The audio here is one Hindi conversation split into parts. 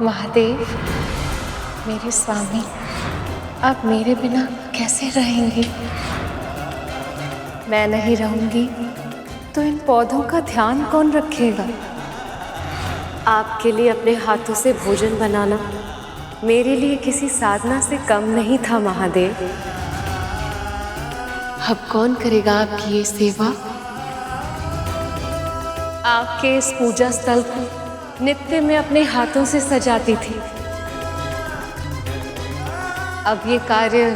महादेव, मेरे स्वामी, आप मेरे बिना कैसे रहेंगे? मैं नहीं रहूंगी तो इन पौधों का ध्यान कौन रखेगा? आपके लिए अपने हाथों से भोजन बनाना मेरे लिए किसी साधना से कम नहीं था महादेव। अब कौन करेगा आपकी ये सेवा? आपके इस पूजा स्थल को नित्य मैं अपने हाथों से सजाती थी। अब ये कार्य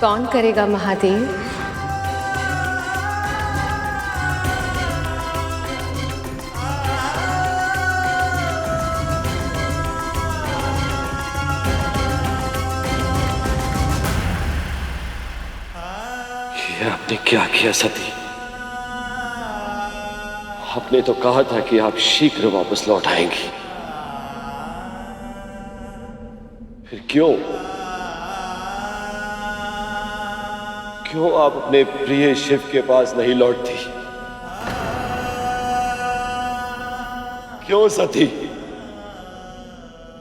कौन करेगा महादेव? ये आपने क्या किया सती? आपने तो कहा था कि आप शीघ्र वापस लौट आएंगी, फिर क्यों आप अपने प्रिय शिव के पास नहीं लौटती? क्यों सती,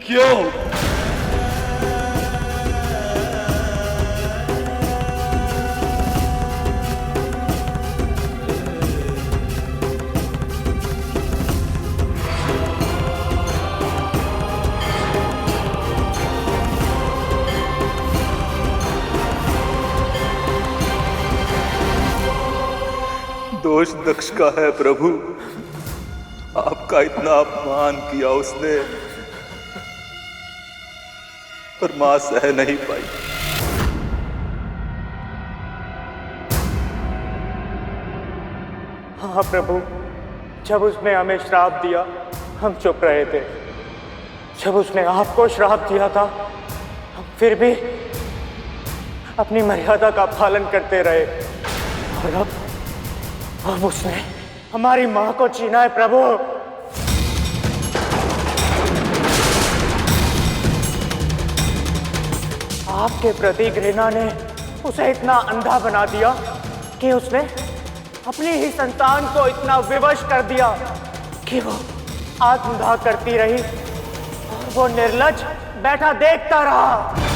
क्यों? दोष दक्ष का है प्रभु, आपका इतना अपमान किया उसने, पर मां सह नहीं पाई। हाँ प्रभु, जब उसने हमें श्राप दिया हम चुप रहे थे। जब उसने आपको श्राप दिया था हम फिर भी अपनी मर्यादा का पालन करते रहे, और अब उसने हमारी मां को छीना है प्रभु। आपके प्रति घृणा ने उसे इतना अंधा बना दिया कि उसने अपनी ही संतान को इतना विवश कर दिया कि वो आत्मदाह करती रही और वो निर्लज्ज बैठा देखता रहा।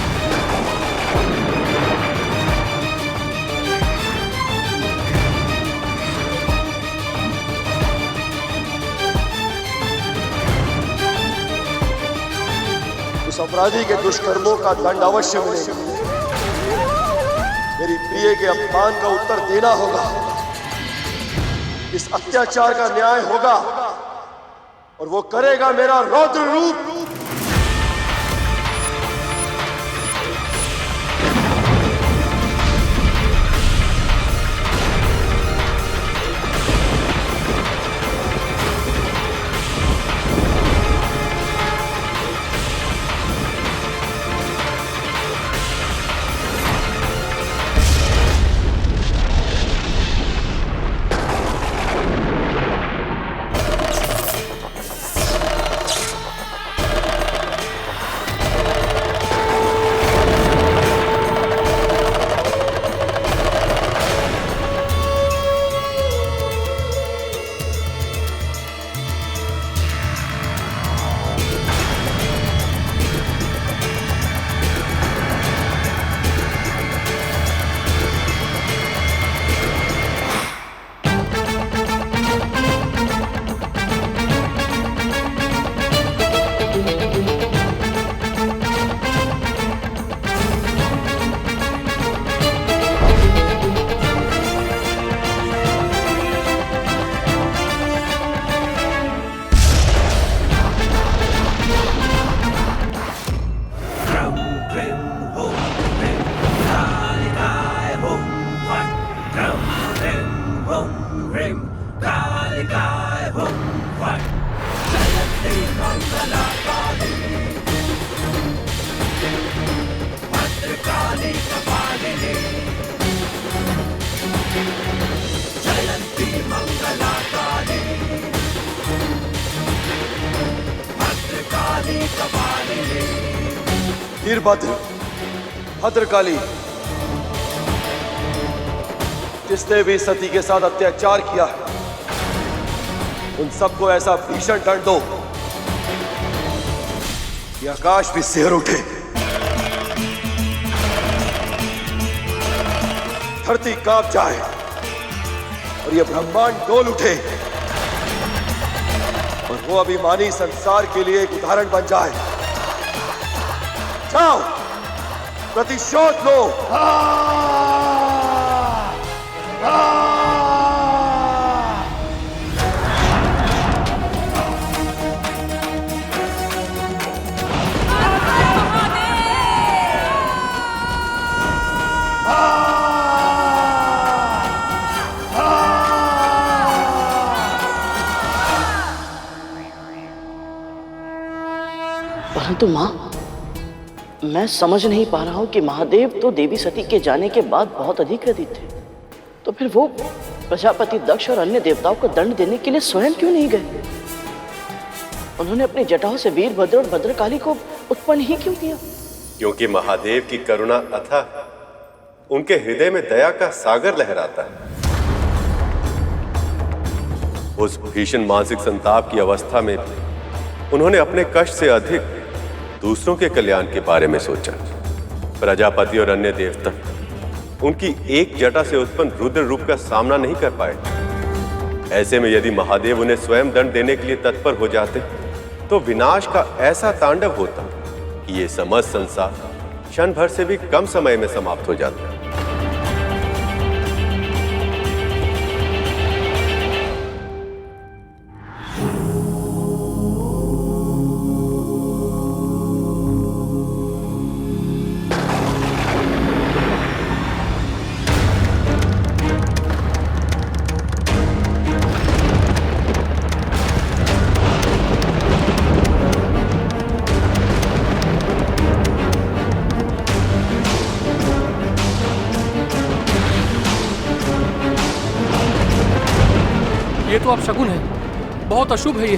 उस अपराधी के दुष्कर्मों का दंड अवश्य मिलेगा। मेरी प्रिय के अपमान का उत्तर देना होगा, इस अत्याचार का न्याय होगा, और वो करेगा मेरा रौद्र रूप। वीरभद्र, भद्रकाली, जिसने भी सती के साथ अत्याचार किया है उन सबको ऐसा भीषण दंड दो ये आकाश भी सिहर उठे, धरती कांप जाए और ये ब्रह्मांड डोल उठे और वो अभिमानी संसार के लिए एक उदाहरण बन जाए। जाओ, प्रतिशोध लो। परंतु मां, मैं समझ नहीं पा रहा हूं कि महादेव तो देवी सती के जाने के बाद बहुत अधिक क्रोधित थे, तो फिर वो प्रजापति दक्ष और अन्य देवताओं को दंड देने के लिए स्वयं क्यों नहीं गए? उन्होंने अपनी जटाओं से वीरभद्र और भद्रकाली को उत्पन्न ही क्यों किया? क्योंकि महादेव की करुणा अथाह, उनके हृदय में दया का सागर लहराता है। उस भीषण मानसिक संताप की अवस्था में उन्होंने अपने कष्ट से अधिक दूसरों के कल्याण के बारे में सोचा। प्रजापति और अन्य देवता उनकी एक जटा से उत्पन्न रुद्र रूप का सामना नहीं कर पाए। ऐसे में यदि महादेव उन्हें स्वयं दंड देने के लिए तत्पर हो जाते तो विनाश का ऐसा तांडव होता कि ये समस्त संसार क्षण भर से भी कम समय में समाप्त हो जाता। ये तो अब शकुन है, बहुत अशुभ है ये।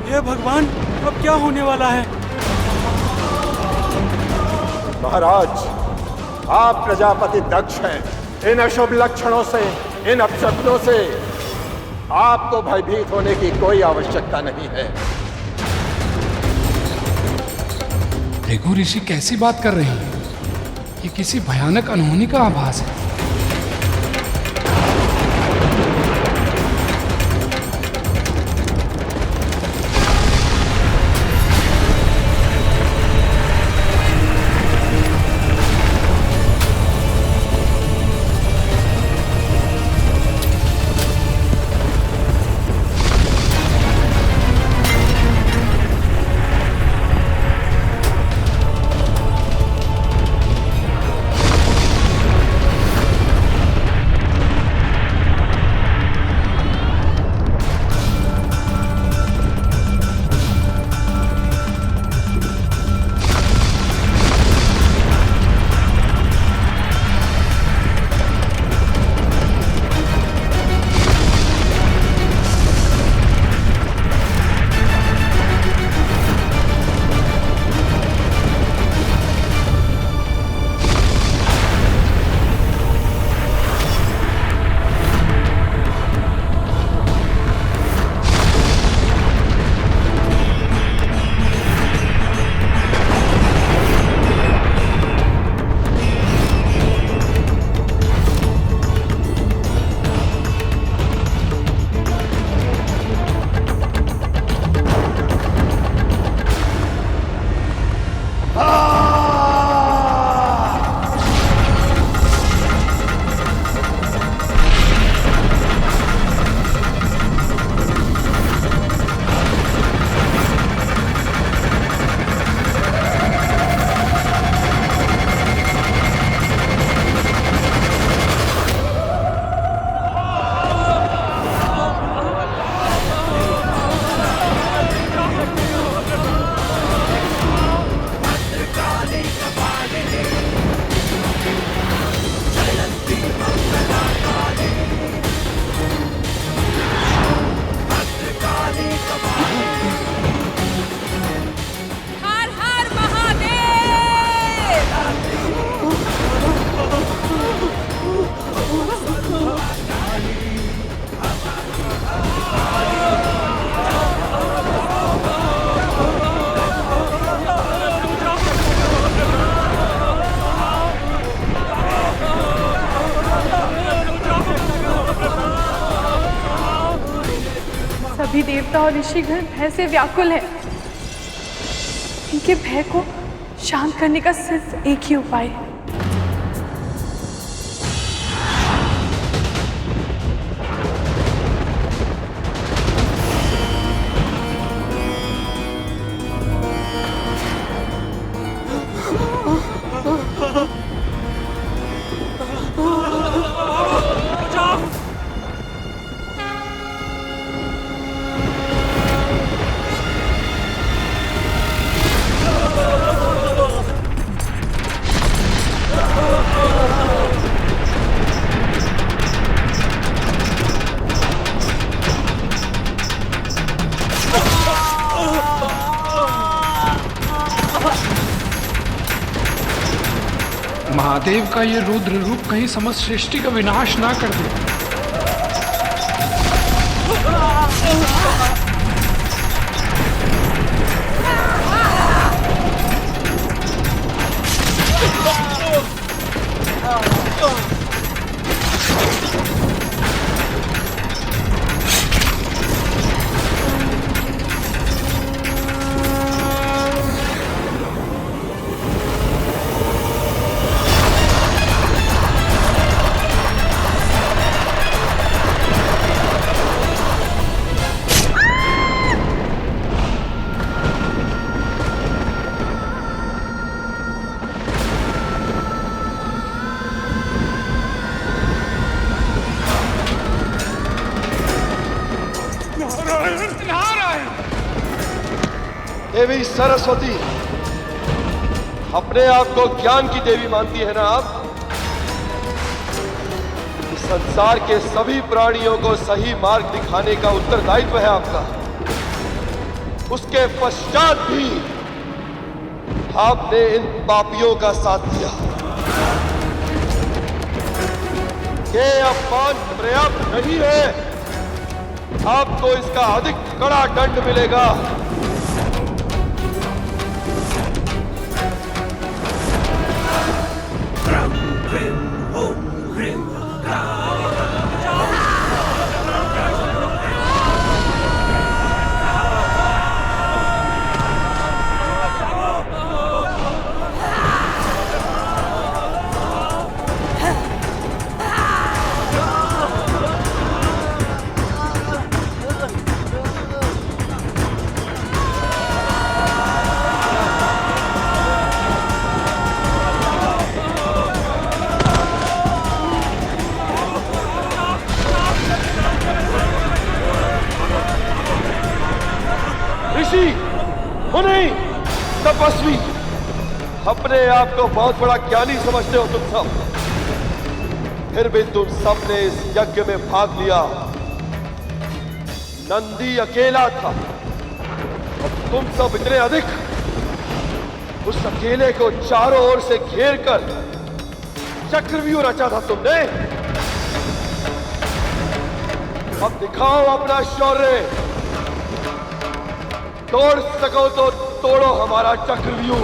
हे भगवान, अब क्या होने वाला है? महाराज, आप प्रजापति दक्ष हैं। इन अशुभ लक्षणों से, इन अपशब्दों से आपको भयभीत होने की कोई आवश्यकता नहीं है। भृगु ऋषि कैसी बात कर रही है? ये किसी भयानक अनहोनी का आभास है। देवता और ऋषिगण भय से व्याकुल हैं। इनके भय को शांत करने का सिर्फ एक ही उपाय है। महादेव का ये रुद्र रूप कहीं समस्त सृष्टि का विनाश ना कर दे। देवी सरस्वती, अपने आप को ज्ञान की देवी मानती है ना आप? इस संसार के सभी प्राणियों को सही मार्ग दिखाने का उत्तरदायित्व है आपका। उसके पश्चात भी आपने इन पापियों का साथ दिया। ये अपमान पर्याप्त नहीं है, आपको इसका अधिक कड़ा दंड मिलेगा। नहीं, तपस्वी, अपने आप को बहुत बड़ा ज्ञानी समझते हो तुम सब। फिर भी तुम सबने इस यज्ञ में भाग लिया। नंदी अकेला था और तुम सब इतने अधिक। उस अकेले को चारों ओर से घेर कर चक्रव्यूह रचा था तुमने। अब दिखाओ अपना शौर्य। तोड़ सको तो तोड़ो हमारा चक्रव्यूह।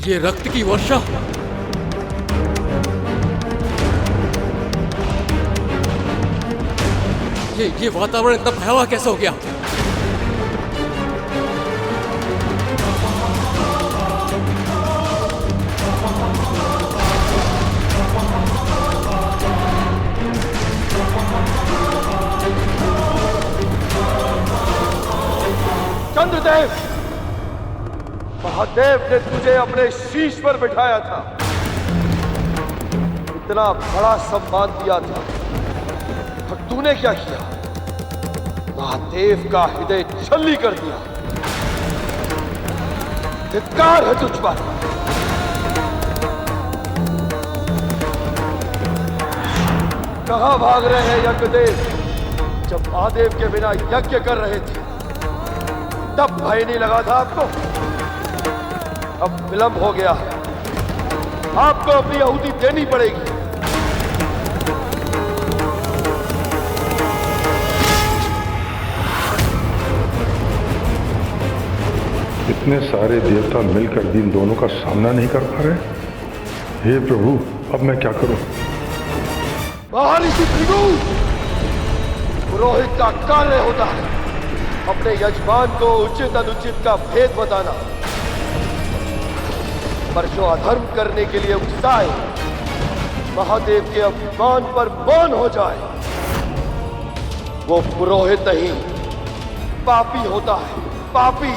ये रक्त की वर्षा, ये वातावरण इतना भयावह कैसे हो गया? चंद्रदेव, महादेव ने तुझे अपने शीश पर बिठाया था। इतना बड़ा सम्मान दिया था और तूने क्या किया? महादेव का हृदय छल्ली कर दिया। धिक्कार है तुझ पर। कहां भाग रहे हैं यज्ञदेव? जब महादेव के बिना यज्ञ कर रहे थे तब भय नहीं लगा था आपको? अब विलंब हो गया, आपको अपनी आहुति देनी पड़ेगी। इतने सारे देवता मिलकर इन दोनों का सामना नहीं कर पा रहे। हे प्रभु, अब मैं क्या करूं? महर्षि भृगु, पुरोहित का कार्य होता है अपने यजमान को उचित अनुचित का भेद बताना, पर जो अधर्म करने के लिए उकसाए, महादेव के अपमान पर मौन हो जाए, वो पुरोहित नहीं पापी होता है। पापी।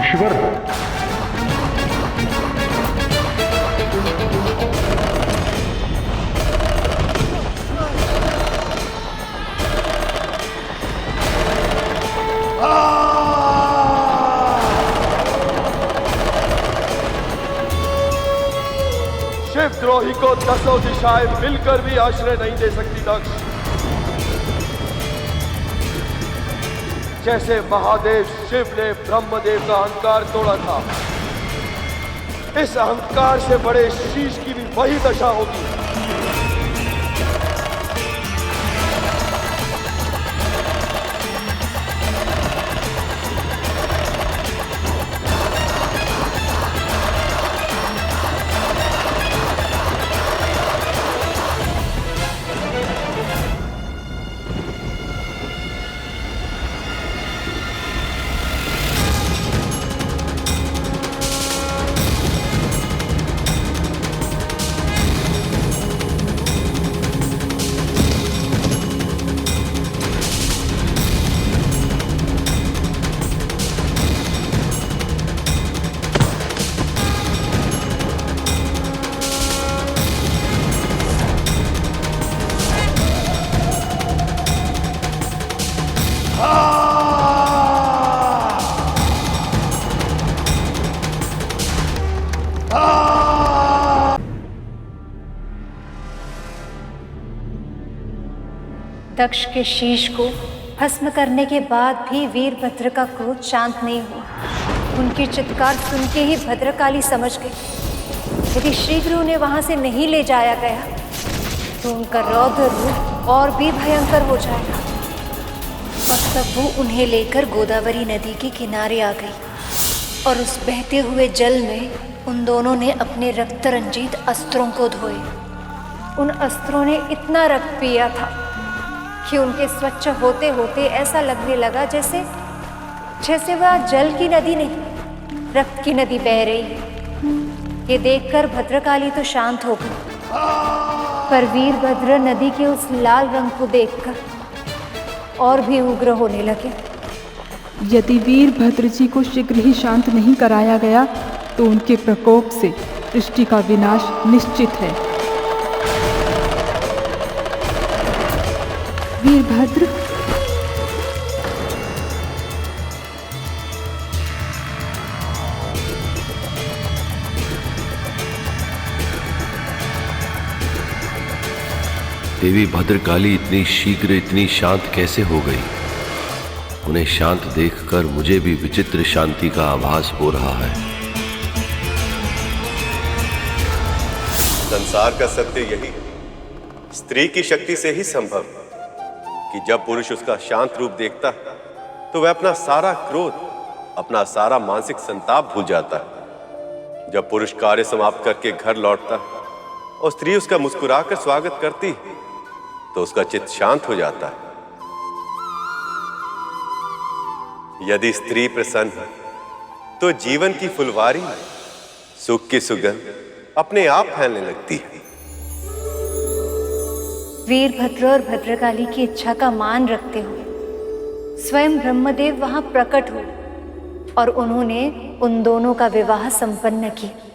ईश्वर, शिवद्रोही को दसों दिशाएं मिलकर भी आश्रय नहीं दे सकती दक्ष। जैसे महादेव शिव ने ब्रह्मदेव का अहंकार तोड़ा था, इस अहंकार से बड़े शीश की भी वही दशा होगी। दक्ष के शीश को भस्म करने के बाद भी वीरभद्र का क्रोध शांत नहीं हुआ। उनकी चित्कार सुन के ही भद्रकाली समझ गई यदि शीघ्र उन्हें वहां से नहीं ले जाया गया तो उनका रौद्र रूप और भी भयंकर हो जाएगा। और तब वो उन्हें लेकर गोदावरी नदी के किनारे आ गई और उस बहते हुए जल में उन दोनों ने अपने रक्त रंजित अस्त्रों को धोए। उन अस्त्रों ने इतना रक्त पिया था कि उनके स्वच्छ होते होते ऐसा लगने लगा जैसे वह जल की नदी नहीं, रक्त की नदी बह रही है। ये देखकर भद्रकाली तो शांत हो गई, पर वीरभद्र नदी के उस लाल रंग को देखकर और भी उग्र होने लगे। यदि वीरभद्र जी को शीघ्र ही शांत नहीं कराया गया तो उनके प्रकोप से सृष्टि का विनाश निश्चित है। वीरभद्र, देवी भद्रकाली इतनी शीघ्र इतनी शांत कैसे हो गई? उन्हें शांत देखकर मुझे भी विचित्र शांति का आभास हो रहा है। संसार का सत्य यही है, स्त्री की शक्ति से ही संभव कि जब पुरुष उसका शांत रूप देखता है तो वह अपना सारा क्रोध, अपना सारा मानसिक संताप भूल जाता है। जब पुरुष कार्य समाप्त करके घर लौटता है और स्त्री उसका मुस्कुराकर स्वागत करती है तो उसका चित्त शांत हो जाता है। यदि स्त्री प्रसन्न है तो जीवन की फुलवारी में सुख की सुगंध अपने आप फैलने लगती है। वीरभद्र और भद्रकाली की इच्छा का मान रखते हुए स्वयं ब्रह्मदेव वहां प्रकट हुए और उन्होंने उन दोनों का विवाह संपन्न किया।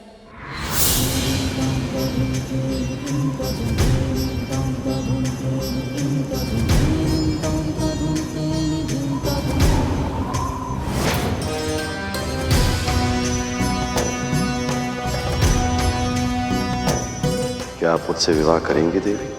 क्या आप मुझसे विवाह करेंगी देवी?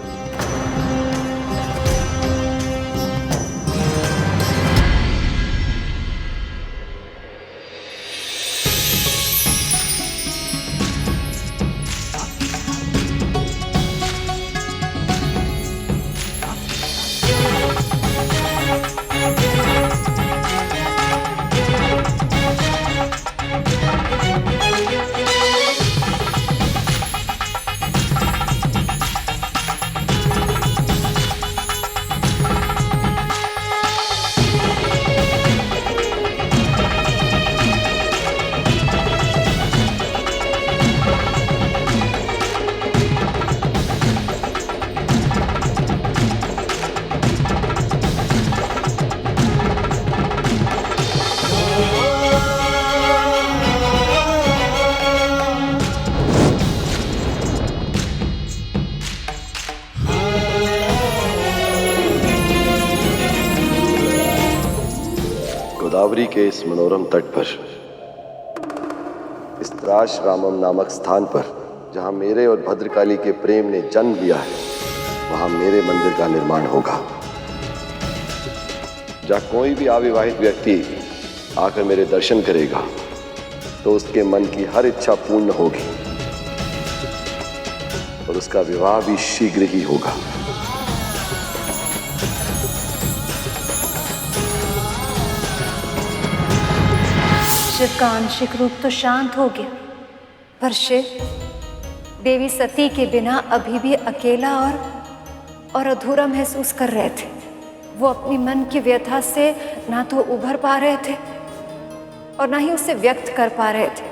गोदावरी के इस मनोरम तट पर, इस त्रासरामम नामक स्थान पर जहां मेरे और भद्रकाली के प्रेम ने जन्म लिया है, वहां मेरे मंदिर का निर्माण होगा। जहां कोई भी अविवाहित व्यक्ति आकर मेरे दर्शन करेगा तो उसके मन की हर इच्छा पूर्ण होगी और उसका विवाह भी शीघ्र ही होगा। शिव का आंशिक रूप तो शांत हो गया, पर शिव देवी सती के बिना अभी भी अकेला और अधूरा महसूस कर रहे थे। वो अपनी मन की व्यथा से ना तो उभर पा रहे थे और ना ही उसे व्यक्त कर पा रहे थे।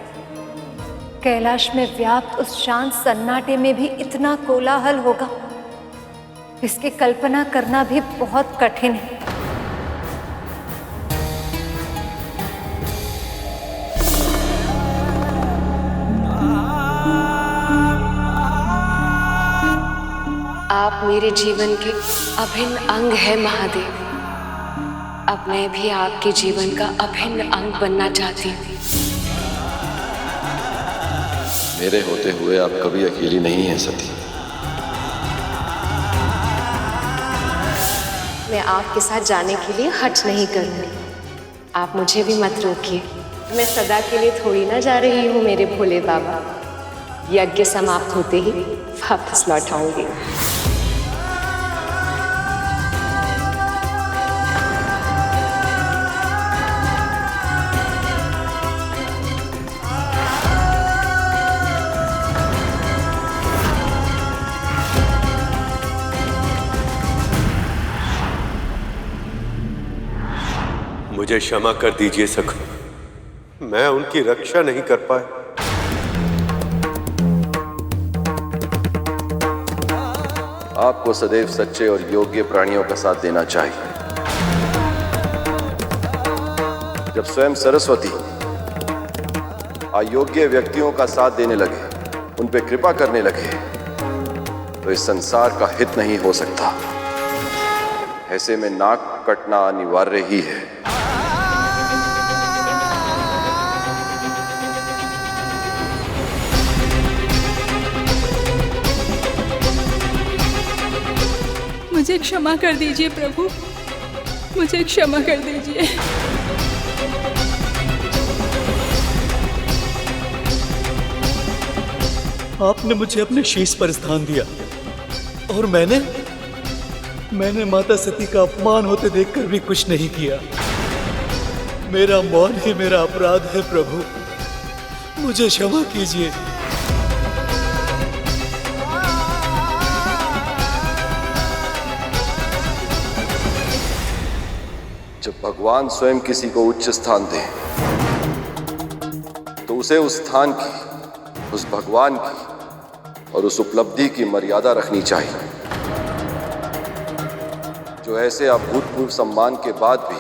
कैलाश में व्याप्त उस शांत सन्नाटे में भी इतना कोलाहल होगा, इसकी कल्पना करना भी बहुत कठिन है। आप मेरे जीवन के अभिन्न अंग है महादेव। अब मैं भी आपके जीवन का अभिन्न अंग बनना चाहती हूँ। मेरे होते हुए आप कभी अकेली नहीं हैं सती। मैं आपके साथ जाने के लिए हठ नहीं करूँगी। आप मुझे भी मत रोकिए। मैं सदा के लिए थोड़ी ना जा रही हूँ मेरे भोले बाबा। यज्ञ समाप्त होते ही वापस लौट आऊंगी। मुझे क्षमा कर दीजिए सखा, मैं उनकी रक्षा नहीं कर पाया। आपको सदैव सच्चे और योग्य प्राणियों का साथ देना चाहिए। जब स्वयं सरस्वती अयोग्य व्यक्तियों का साथ देने लगे, उन पे कृपा करने लगे, तो इस संसार का हित नहीं हो सकता। ऐसे में नाक कटना अनिवार्य ही है। मुझे क्षमा कर दीजिए प्रभु, मुझे क्षमा कर दीजिए। आपने मुझे अपने शीश पर स्थान दिया और मैंने माता सती का अपमान होते देखकर भी कुछ नहीं किया। मेरा मौन ही मेरा अपराध है प्रभु, मुझे क्षमा कीजिए। जब भगवान स्वयं किसी को उच्च स्थान दे तो उसे उस स्थान की, उस भगवान की और उस उपलब्धि की मर्यादा रखनी चाहिए। जो ऐसे अभूतपूर्व सम्मान के बाद भी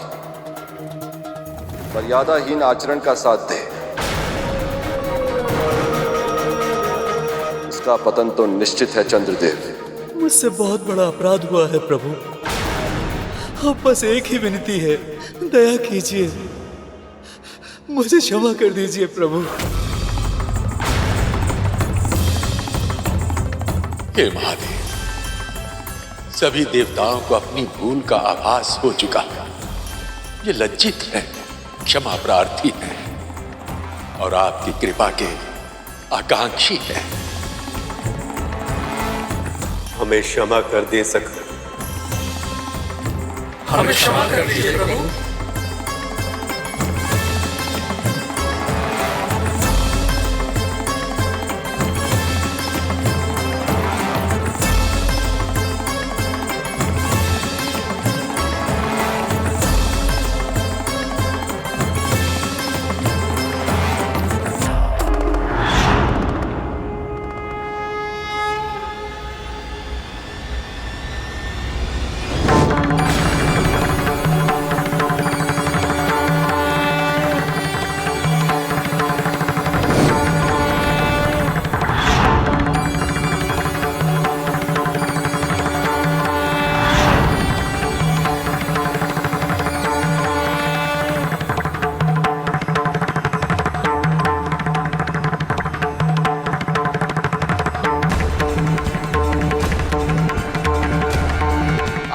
मर्यादाहीन आचरण का साथ दे, उसका पतन तो निश्चित है चंद्रदेव। मुझसे बहुत बड़ा अपराध हुआ है प्रभु, अब बस एक ही विनती है, दया कीजिए, मुझे क्षमा कर दीजिए प्रभु। हे महादेव, सभी देवताओं को अपनी भूल का आभास हो चुका है। ये लज्जित है, क्षमा प्रार्थी है और आपकी कृपा के आकांक्षी है। हमें क्षमा कर दे सकते, हमें क्षमा कर दीजिए प्रभु।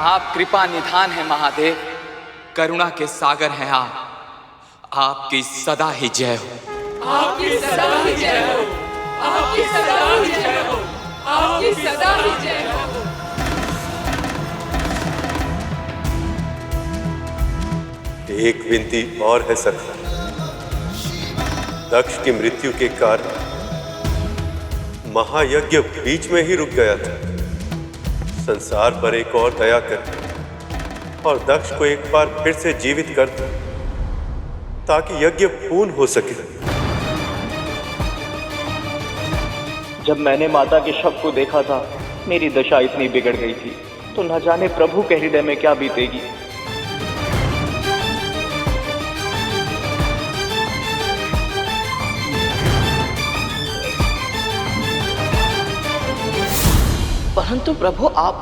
आप कृपा निधान है महादेव, करुणा के सागर हैं आप। आपकी सदा ही जय हो। आपकी सदा ही जय हो। आपकी सदा ही जय हो। आपकी सदा ही जय हो। एक विनती और है सखा। दक्ष की मृत्यु के कारण महायज्ञ बीच में ही रुक गया था। संसार पर एक और दया कर और दक्ष को एक बार फिर से जीवित कर दो ताकि यज्ञ पूर्ण हो सके। जब मैंने माता के शव को देखा था, मेरी दशा इतनी बिगड़ गई थी, तो न जाने प्रभु के हृदय में क्या बीतेगी। परंतु प्रभु आप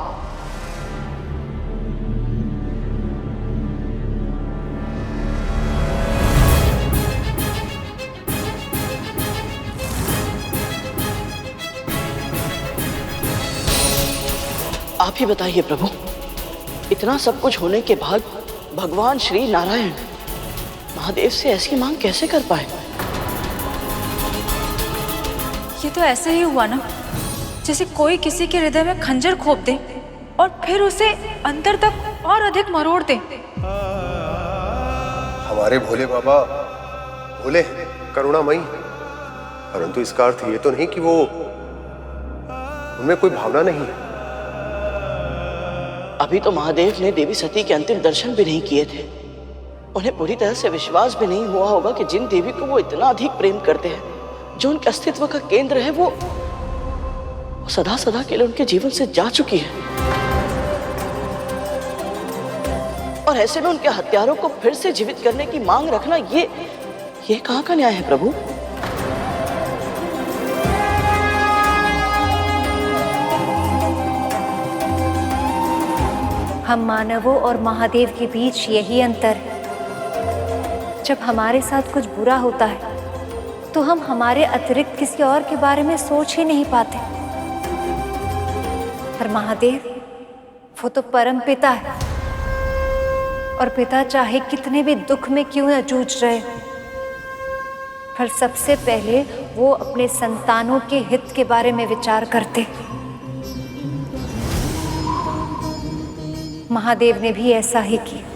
ही बताइए प्रभु, इतना सब कुछ होने के बाद भगवान श्री नारायण महादेव से ऐसी मांग कैसे कर पाए? ये तो ऐसा ही हुआ ना, जैसे कोई किसी के हृदय में खंजर खोप दे और फिर उसे अंदर तक और अधिक मरोड़ दे। हमारे भोले बाबा भोले करुणामयी, परंतु इसका अर्थ ये तो नहीं कि वो उनमें कोई भावना नहीं है। अभी तो महादेव ने देवी सती के अंतिम दर्शन भी नहीं किए थे। उन्हें पूरी तरह से विश्वास भी नहीं हुआ होगा कि जिन देवी को वो इतना अधिक प्रेम करते हैं, जो उनके अस्तित्व का केंद्र है, वो सदा सदा के लिए उनके जीवन से जा चुकी है। और ऐसे में उनके हत्यारों को फिर से जीवित करने की मांग रखना, ये कहां का न्याय है प्रभु? हम मानवों और महादेव के बीच यही अंतर है। जब हमारे साथ कुछ बुरा होता है तो हम हमारे अतिरिक्त किसी और के बारे में सोच ही नहीं पाते, पर महादेव वो तो परम पिता है, और पिता चाहे कितने भी दुख में क्यों न जूझ रहे हो, पर सबसे पहले वो अपने संतानों के हित के बारे में विचार करते। महादेव ने भी ऐसा ही किया।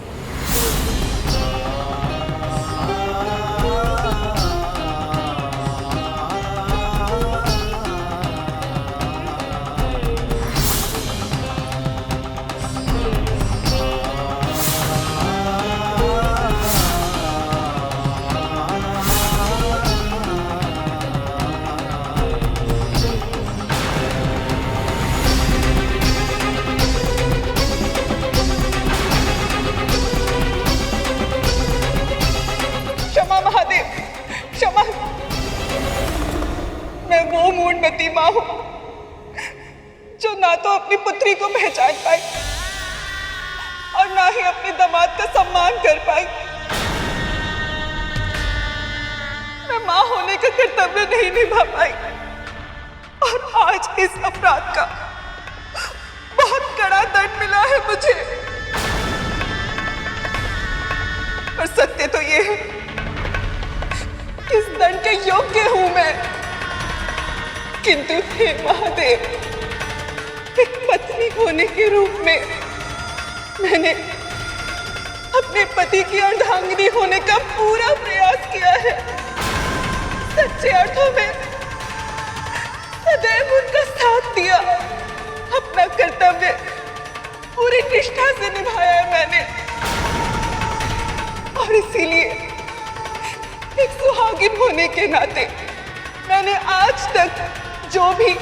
मूढ़मती माँ हूं जो ना तो अपनी पुत्री को पहचान पाई और ना ही अपने दामाद का सम्मान कर पाई। मैं माँ होने का कर्तव्य नहीं निभा पाई और आज इस अपराध का बहुत कड़ा दंड मिला है मुझे। पर सत्य तो ये है, इस दंड के योग्य हूं मैं, किंतु हे महादेव, एक पत्नी होने के रूप में मैंने अपने पति की अर्धांगिनी होने का पूरा प्रयास किया है। सच्चे अर्थों में सदैव उनका साथ दिया, अपना कर्तव्य पूरी निष्ठा से निभाया है मैंने, और इसीलिए एक सुहागिन होने के नाते मैंने आज तक जो भी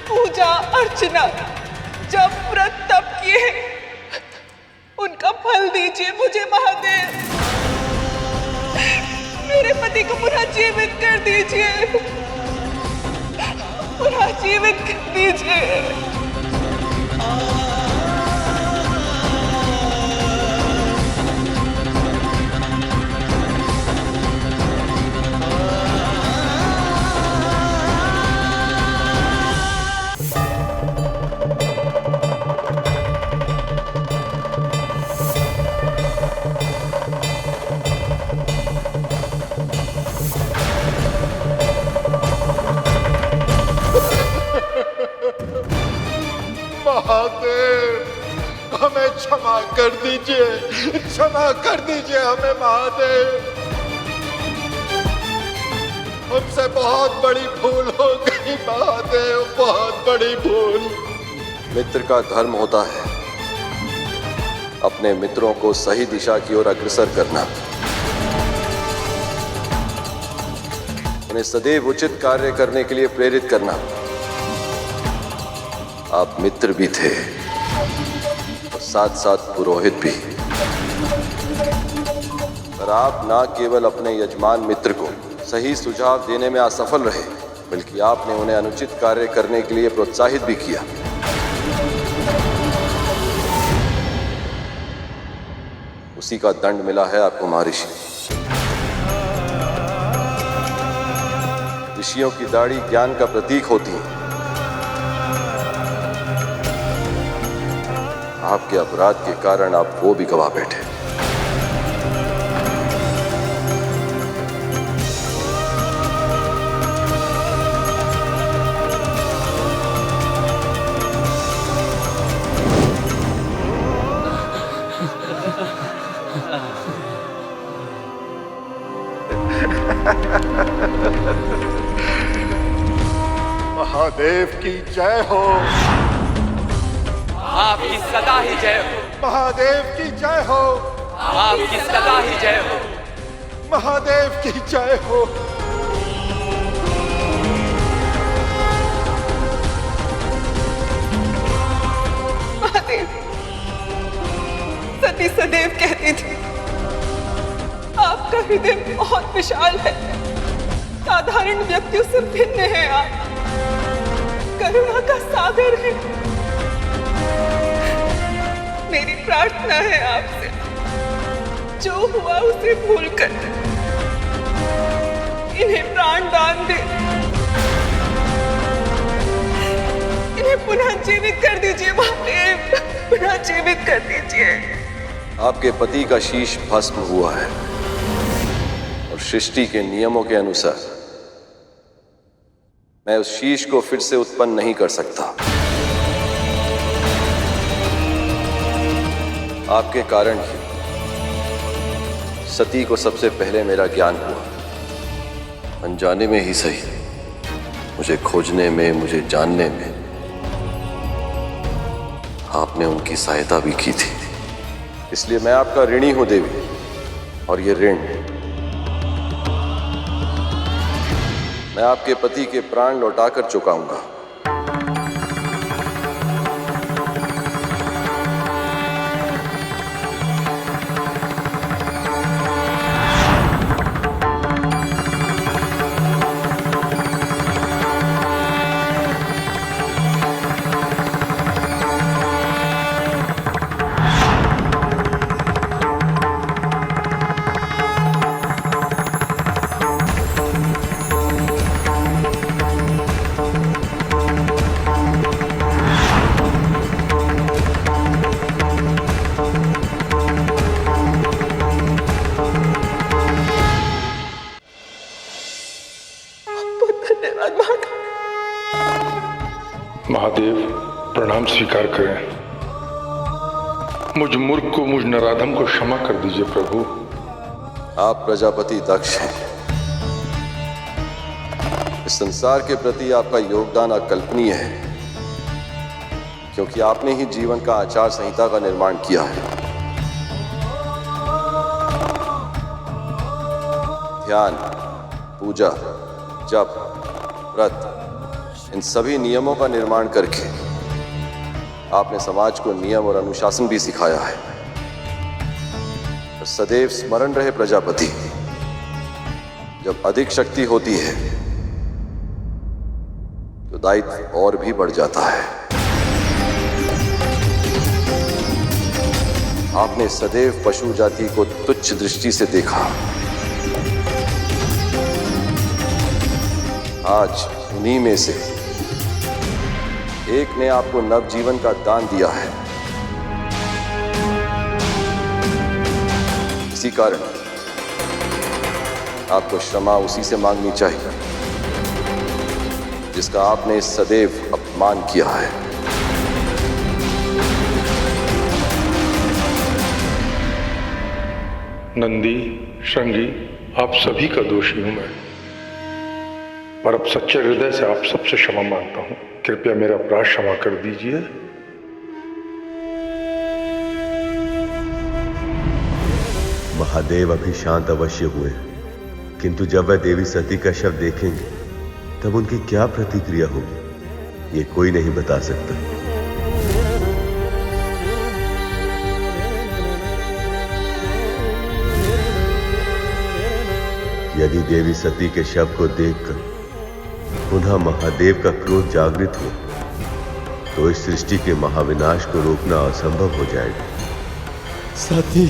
पूजा अर्चना, जब व्रत तप किए, उनका फल दीजिए मुझे महादेव। मेरे पति को पुनः जीवित कर दीजिए, पुनः जीवित कर दीजिए। महादेव, हमें क्षमा कर दीजिए, क्षमा कर दीजिए हमें महादेव। हमसे बहुत बड़ी भूल हो गई महादेव, बहुत बड़ी भूल। मित्र का धर्म होता है अपने मित्रों को सही दिशा की ओर अग्रसर करना, उन्हें सदैव उचित कार्य करने के लिए प्रेरित करना। आप मित्र भी थे और साथ साथ पुरोहित भी, पर आप न केवल अपने यजमान मित्र को सही सुझाव देने में असफल रहे, बल्कि आपने उन्हें अनुचित कार्य करने के लिए प्रोत्साहित भी किया। उसी का दंड मिला है आपको महर्षि। ऋषियों की दाढ़ी ज्ञान का प्रतीक होती है। आपके अपराध के कारण आप वो भी गवा बैठे। महादेव की जय हो, आपकी सदा ही जय हो। महादेव की जय हो, आपकी सदा ही जय हो। महादेव की जय हो। महादेव, सती सदैव कहती थी आपका हृदय बहुत विशाल है, साधारण व्यक्तियों से भिन्न है आप, करुणा का सागर है। मेरी प्रार्थना है आपसे, जो हुआ उसे भूलकर इन्हें प्राण दान दे, इन्हें पुनः जीवित कर दीजिए महादेव, पुनः जीवित कर दीजिए। आपके पति का शीश भस्म हुआ है और सृष्टि के नियमों के अनुसार मैं उस शीश को फिर से उत्पन्न नहीं कर सकता। आपके कारण ही सती को सबसे पहले मेरा ज्ञान हुआ। अनजाने में ही सही, मुझे खोजने में, मुझे जानने में आपने उनकी सहायता भी की थी। इसलिए मैं आपका ऋणी हूं देवी, और ये ऋण मैं आपके पति के प्राण लौटाकर चुकाऊंगा। महादेव, प्रणाम स्वीकार करें। मुझ मूर्ख को, मुझ नराधम को क्षमा कर दीजिए प्रभु। आप प्रजापति दक्ष हैं। इस संसार के प्रति आपका योगदान अकल्पनीय है, क्योंकि आपने ही जीवन का आचार संहिता का निर्माण किया है। ध्यान, पूजा, जप, व्रत, इन सभी नियमों का निर्माण करके आपने समाज को नियम और अनुशासन भी सिखाया है। तो सदैव स्मरण रहे प्रजापति, जब अधिक शक्ति होती है तो दायित्व और भी बढ़ जाता है। आपने सदैव पशु जाति को तुच्छ दृष्टि से देखा। आज उन्हीं में से एक ने आपको नवजीवन का दान दिया है। इसी कारण आपको क्षमा उसी से मांगनी चाहिए जिसका आपने सदैव अपमान किया है। नंदी, श्रृंगी, आप सभी का दोषी हूं मैं, पर अब सच्चे हृदय से आप सबसे क्षमा मांगता हूं। कृपया मेरा अपराध क्षमा कर दीजिए। महादेव अभी शांत अवश्य हुए, किंतु जब वह देवी सती का शव देखेंगे तब उनकी क्या प्रतिक्रिया होगी, ये कोई नहीं बता सकता। यदि देवी सती के शव को देखकर पुनः महादेव का क्रोध जागृत हो तो इस सृष्टि के महाविनाश को रोकना असंभव हो जाएगा। सती,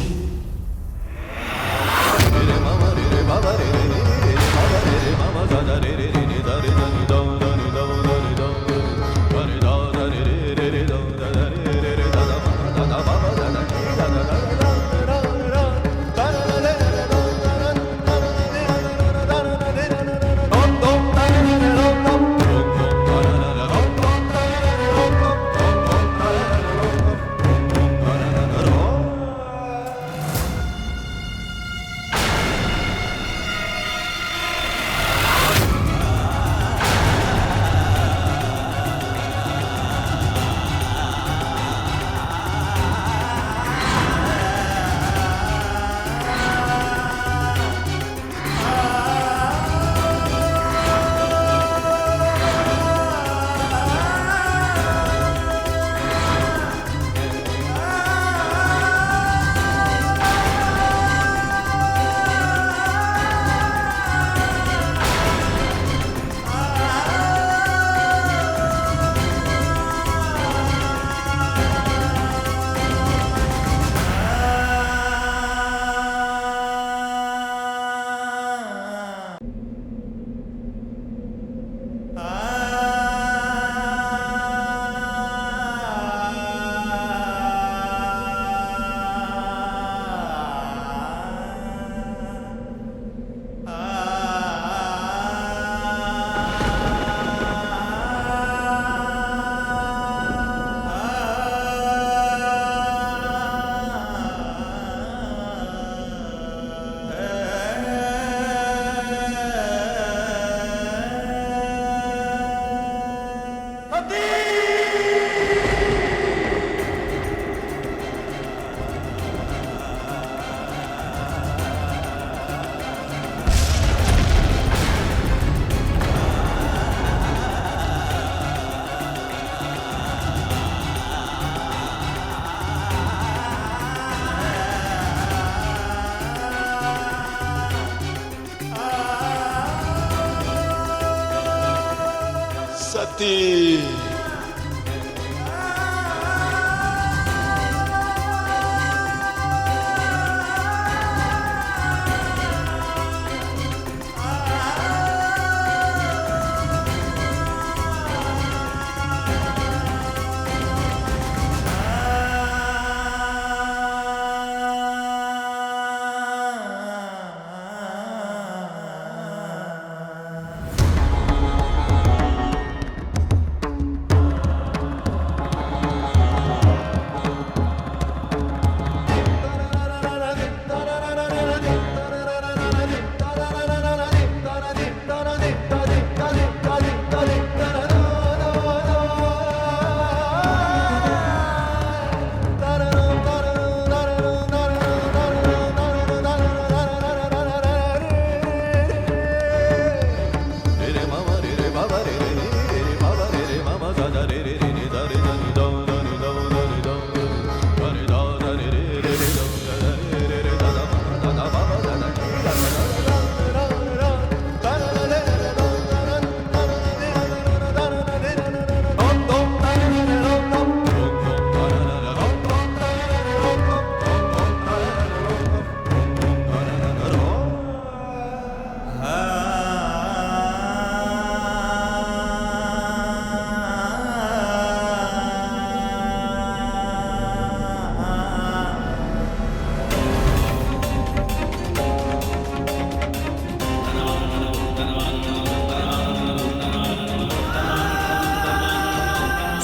सती।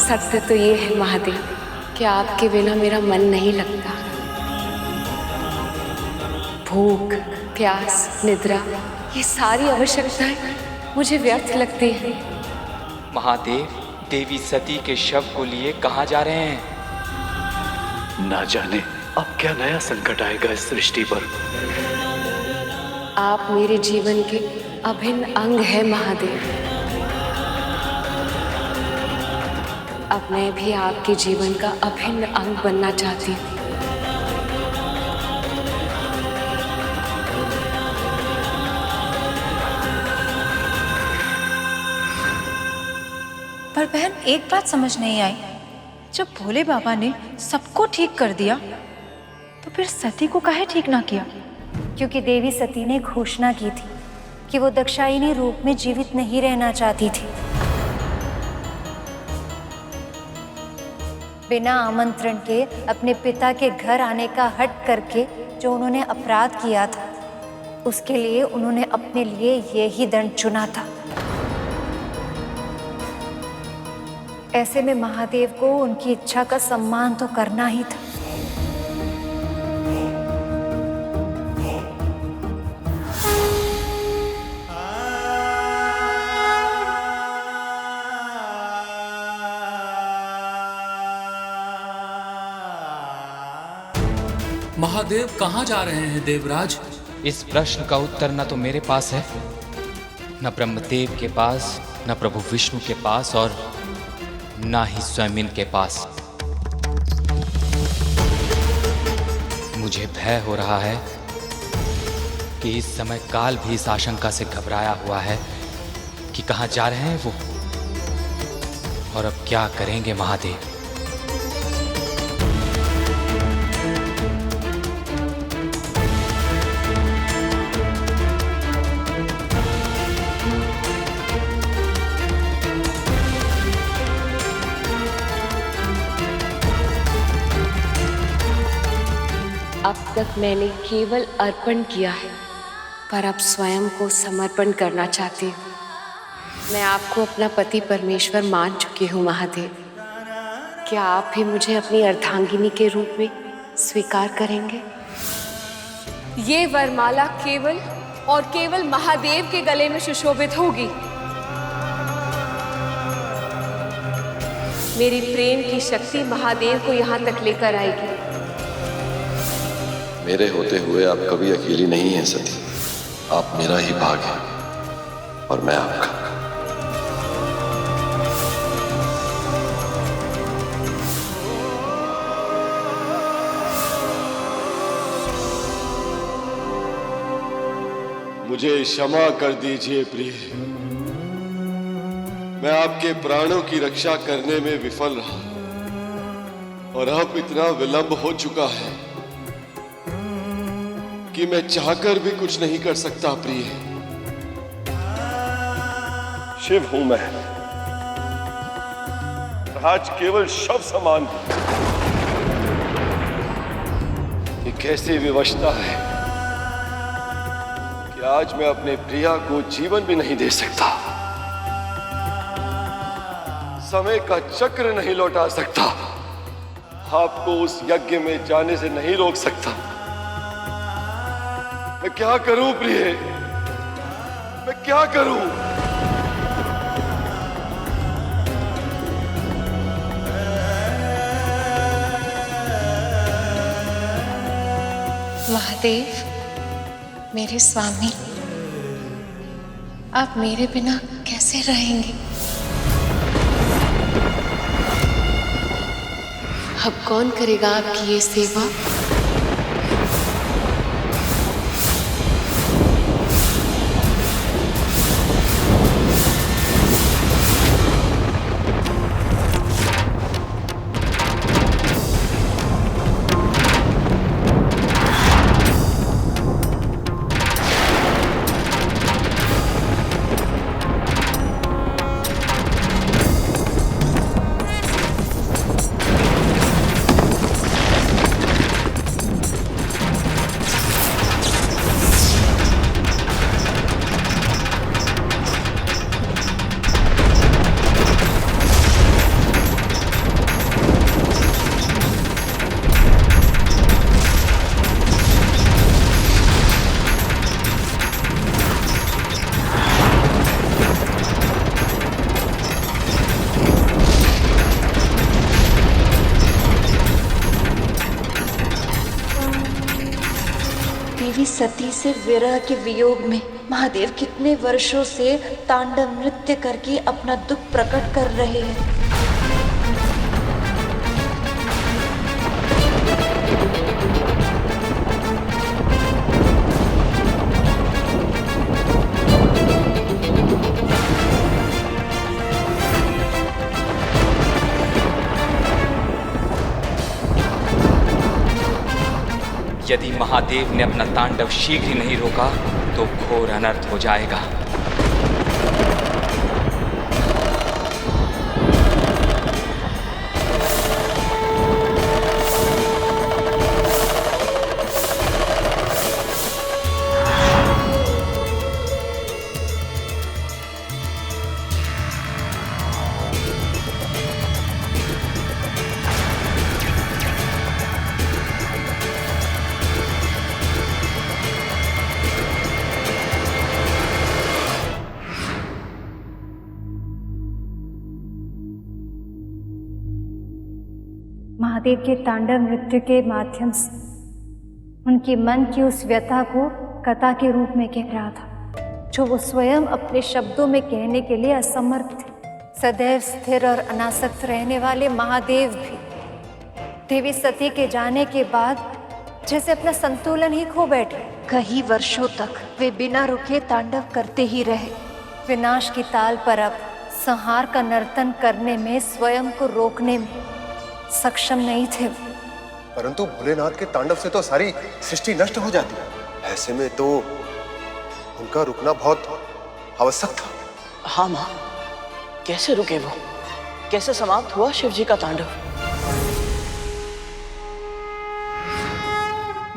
सत्य तो ये है महादेव कि आपके बिना मेरा मन नहीं लगता। भूख, प्यास, निद्रा, ये सारी आवश्यकताएं मुझे व्यर्थ लगती हैं। महादेव, देवी सती के शव को लिए कहाँ जा रहे हैं? ना जाने अब क्या नया संकट आएगा इस सृष्टि पर। आप मेरे जीवन के अभिन्न अंग हैं महादेव। अब मैं भी आपके जीवन का अभिन्न अंग बनना चाहती हूँ। पर बहन, एक बात समझ नहीं आई, जब भोले बाबा ने सबको ठीक कर दिया तो फिर सती को काहे ठीक ना किया? क्योंकि देवी सती ने घोषणा की थी कि वो दक्षायनी रूप में जीवित नहीं रहना चाहती थी। बिना आमंत्रण के अपने पिता के घर आने का हट करके जो उन्होंने अपराध किया था, उसके लिए उन्होंने अपने लिए यही दंड चुना था। ऐसे में महादेव को उनकी इच्छा का सम्मान तो करना ही था। महादेव कहाँ जा रहे हैं देवराज? इस प्रश्न का उत्तर न तो मेरे पास है, न ब्रह्मदेव के पास, न प्रभु विष्णु के पास, और न ही स्वयं इनके पास। मुझे भय हो रहा है कि इस समय काल भी इस आशंका से घबराया हुआ है कि कहाँ जा रहे हैं वो और अब क्या करेंगे महादेव। अब तक मैंने केवल अर्पण किया है, पर अब स्वयं को समर्पण करना चाहती हूँ। मैं आपको अपना पति परमेश्वर मान चुकी हूँ महादेव। क्या आप भी मुझे अपनी अर्धांगिनी के रूप में स्वीकार करेंगे? ये वरमाला केवल और केवल महादेव के गले में सुशोभित होगी। मेरी प्रेम की शक्ति महादेव को यहाँ तक लेकर आएगी। मेरे होते हुए आप कभी अकेली नहीं हैं सती। आप मेरा ही भाग हैं और मैं आपका। मुझे क्षमा कर दीजिए प्रिय। मैं आपके प्राणों की रक्षा करने में विफल रहा और अब इतना विलंब हो चुका है कि मैं चाहकर भी कुछ नहीं कर सकता। प्रिय, शिव हूं मैं, राज केवल शव समान। ये कैसी विवशता है कि आज मैं अपने प्रिया को जीवन भी नहीं दे सकता, समय का चक्र नहीं लौटा सकता, आपको उस यज्ञ में जाने से नहीं रोक सकता। मैं क्या करूं प्रिय, मैं क्या करूं? महादेव, मेरे स्वामी, आप मेरे बिना कैसे रहेंगे? अब कौन करेगा आपकी ये सेवा? देवी सती से विरह के वियोग में महादेव कितने वर्षों से तांडव नृत्य करके अपना दुख प्रकट कर रहे हैं। यदि महादेव ने अपना तांडव शीघ्र ही नहीं रोका तो घोर अनर्थ हो जाएगा। महादेव के तांडव नृत्य के माध्यम से उनके मन की उस व्यथा को कथा के रूप में कह रहा था, जो वो स्वयं अपने शब्दों में कहने के लिए असमर्थ थे। सदैव स्थिर और अनासक्त रहने वाले महादेव भी देवी सती के जाने के बाद जैसे अपना संतुलन ही खो बैठे। कई वर्षों तक वे बिना रुके तांडव करते ही रहे। विनाश की ताल पर अब संहार का नर्तन करने में, स्वयं को रोकने में सक्षम नहीं थे। परंतु भोलेनाथ के तांडव से तो सारी सृष्टि नष्ट हो जाती है। ऐसे में तो उनका रुकना बहुत आवश्यक था। हाँ माँ, कैसे रुके वो? कैसे समाप्त हुआ शिव जी का तांडव?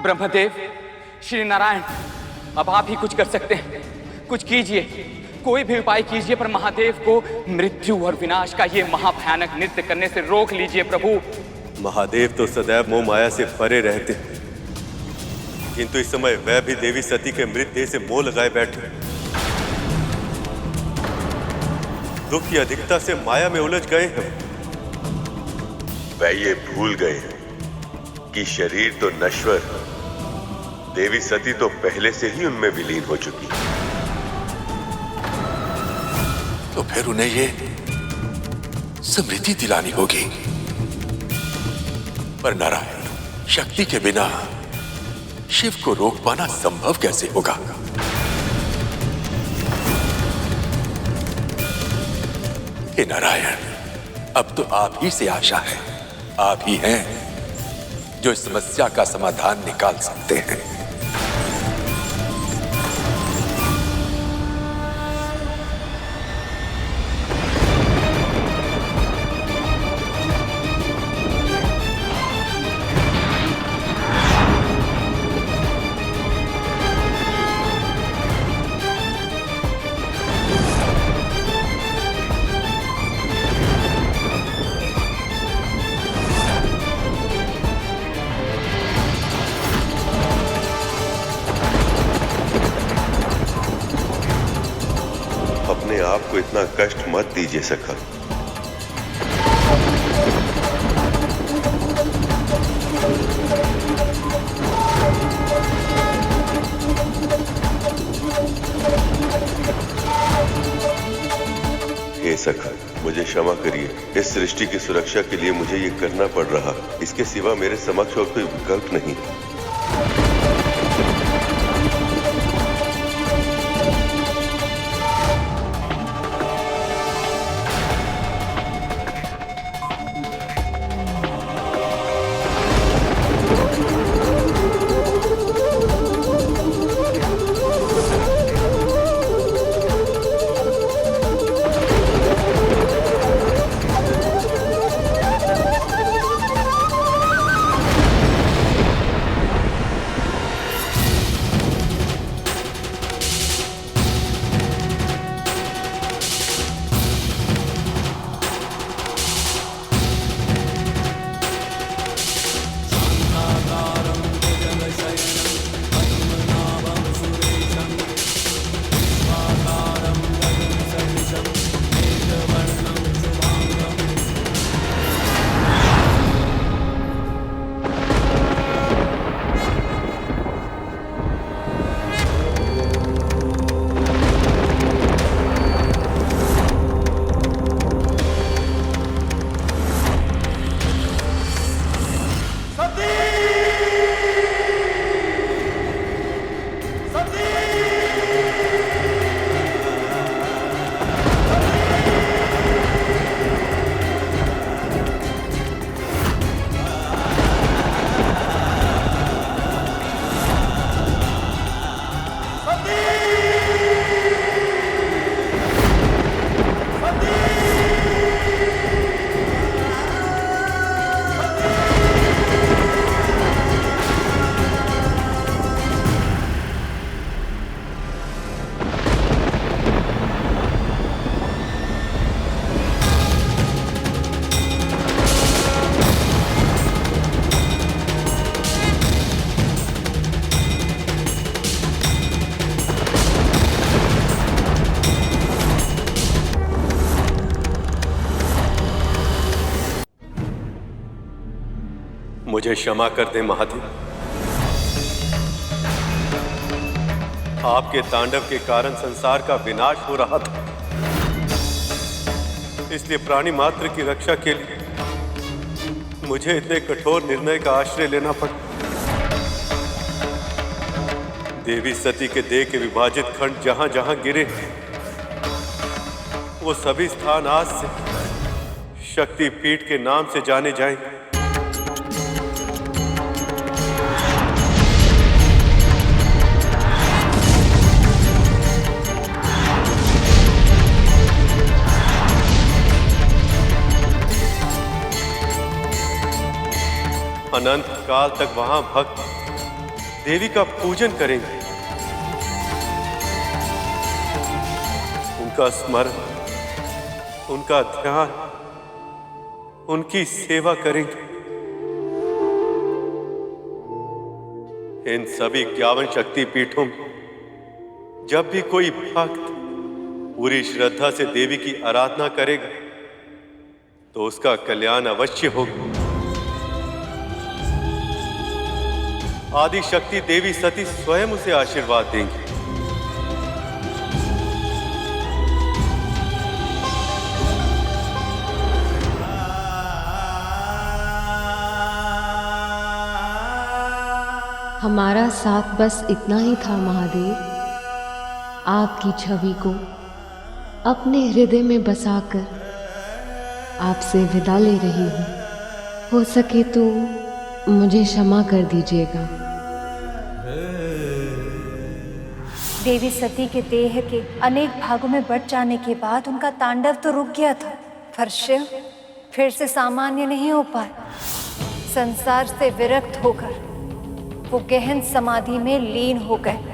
ब्रह्मदेव, श्री नारायण, अब आप ही कुछ कर सकते हैं। कुछ कीजिए, कोई भी उपाय कीजिए, पर महादेव को मृत्यु और विनाश का ये महाभयानक नृत्य करने से रोक लीजिए प्रभु। महादेव तो सदैव मोह माया से परे रहते, किंतु इस समय वह भी देवी सती के मृतदेह से मोह लगाए बैठे। दुख की अधिकता से माया में उलझ गए हैं। वह ये भूल गए कि शरीर तो नश्वर, देवी सती तो पहले से ही उनमें विलीन हो चुकी। तो फिर उन्हें ये स्मृति दिलानी होगी। पर नारायण, शक्ति के बिना शिव को रोक पाना संभव कैसे होगा? हे नारायण, अब तो आप ही से आशा है। आप ही हैं जो इस समस्या का समाधान निकाल सकते हैं। अपने आप को इतना कष्ट मत दीजिए सखा। हे सखा, मुझे क्षमा करिए। इस सृष्टि की सुरक्षा के लिए मुझे ये करना पड़ रहा। इसके सिवा मेरे समक्ष और कोई विकल्प नहीं। मुझे क्षमा कर दें महादेव। आपके तांडव के कारण संसार का विनाश हो रहा था, इसलिए प्राणी मात्र की रक्षा के लिए मुझे इतने कठोर निर्णय का आश्रय लेना पड़ा। देवी सती के देह के विभाजित खंड जहां जहां गिरे, वो सभी स्थान आज से शक्ति पीठ के नाम से जाने जाएंगे। अनंत काल तक वहां भक्त देवी का पूजन करेंगे, उनका स्मरण, उनका ध्यान, उनकी सेवा करेंगे। इन सभी 51 शक्ति पीठों में जब भी कोई भक्त पूरी श्रद्धा से देवी की आराधना करेगा तो उसका कल्याण अवश्य होगा। आदि शक्ति देवी सती स्वयं उसे आशीर्वाद देंगी। हमारा साथ बस इतना ही था महादेव। आपकी छवि को अपने हृदय में बसाकर आपसे विदा ले रही हूँ। हो सके तो मुझे क्षमा कर दीजिएगा। देवी सती के देह के अनेक भागों में बट जाने के बाद उनका तांडव तो रुक गया था, पर शिव फिर से सामान्य नहीं हो पाया। संसार से विरक्त होकर वो गहन समाधि में लीन हो गए।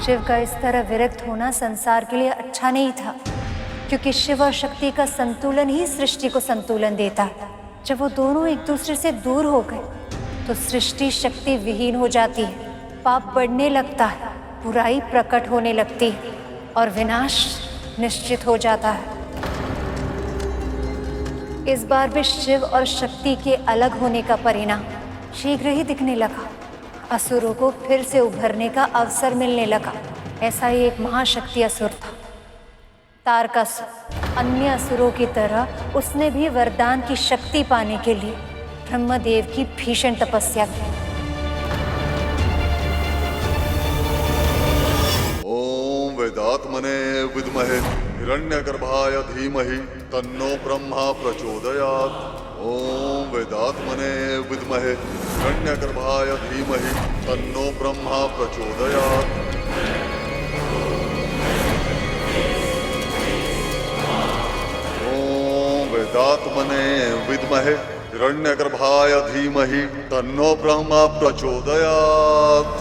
शिव का इस तरह विरक्त होना संसार के लिए अच्छा नहीं था, क्योंकि शिव और शक्ति का संतुलन ही सृष्टि को संतुलन देता है। जब वो दोनों एक दूसरे से दूर हो गए तो सृष्टि शक्ति विहीन हो जाती है, पाप बढ़ने लगता है, बुराई प्रकट होने लगती है और विनाश निश्चित हो जाता है। इस बार भी शिव और शक्ति के अलग होने का परिणाम शीघ्र ही दिखने लगा। असुरों को फिर से उभरने का अवसर मिलने लगा। ऐसा ही एक महाशक्ति असुर था, तारकासुर। अन्य असुरों की तरह उसने भी वरदान की शक्ति पाने के लिए ब्रह्मदेव की भीषण तपस्या की। ओम वेदात्मने विद्महे हिरण्यगर्भाय धीमहि तन्नो ब्रह्मा प्रचोदयात्। ओम वेदात्मने विद्महे हिरण्यगर्भाय धीमहि तन्नो ब्रह्मा प्रचोदयात्। ओम वेदात्मने विद्महे हिरण्यगर्भाय धीमहि तन्नो ब्रह्मा प्रचोदयात्।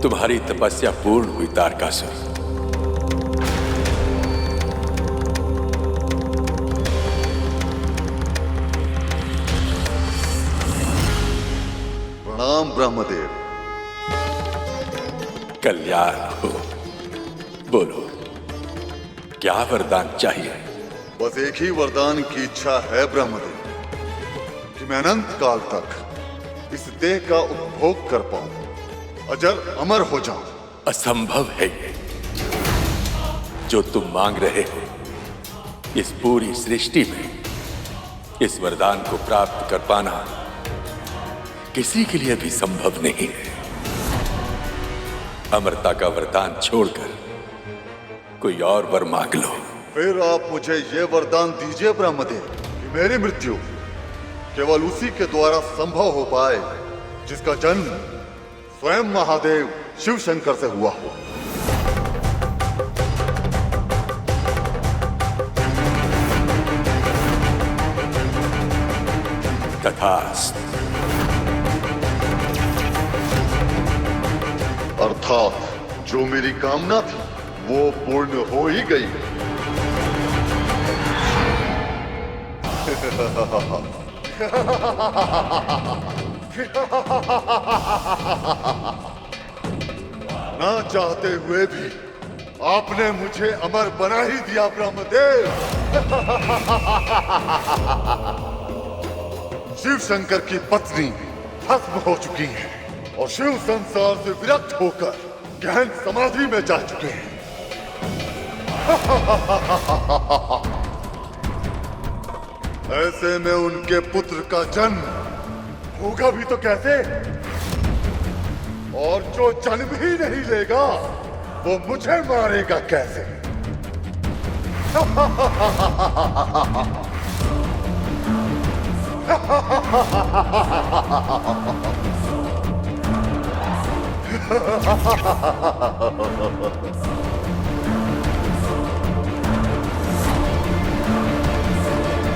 तुम्हारी तपस्या पूर्ण हुई तारकासुर। प्रणाम ब्रह्मदेव। कल्याण हो। बोलो, क्या वरदान चाहिए? बस एक ही वरदान की इच्छा है ब्रह्मदेव, कि मैं अनंत काल तक इस देह का उपभोग कर पाऊं, अजर अमर हो जाऊं। असंभव है ये जो तुम मांग रहे हो। इस पूरी सृष्टि में इस वरदान को प्राप्त कर पाना किसी के लिए भी संभव नहीं है। अमरता का वरदान छोड़कर कोई और वर मांग लो। फिर आप मुझे ये वरदान दीजिए ब्रह्मदेव, कि मेरी मृत्यु केवल उसी के द्वारा संभव हो पाए जिसका जन्म स्वयं महादेव शिव शंकर से हुआ हो। तथास्तु। अर्थात जो मेरी कामना थी वो पूर्ण हो ही गई। ना चाहते हुए भी आपने मुझे अमर बना ही दिया ब्रह्मदेव। शिव शंकर की पत्नी भस्म हो चुकी है और शिव संसार से विरक्त होकर गहन समाधि में जा चुके हैं। ऐसे में उनके पुत्र का जन्म होगा भी तो कैसे? और जो जन्म ही नहीं लेगा वो मुझे मारेगा कैसे?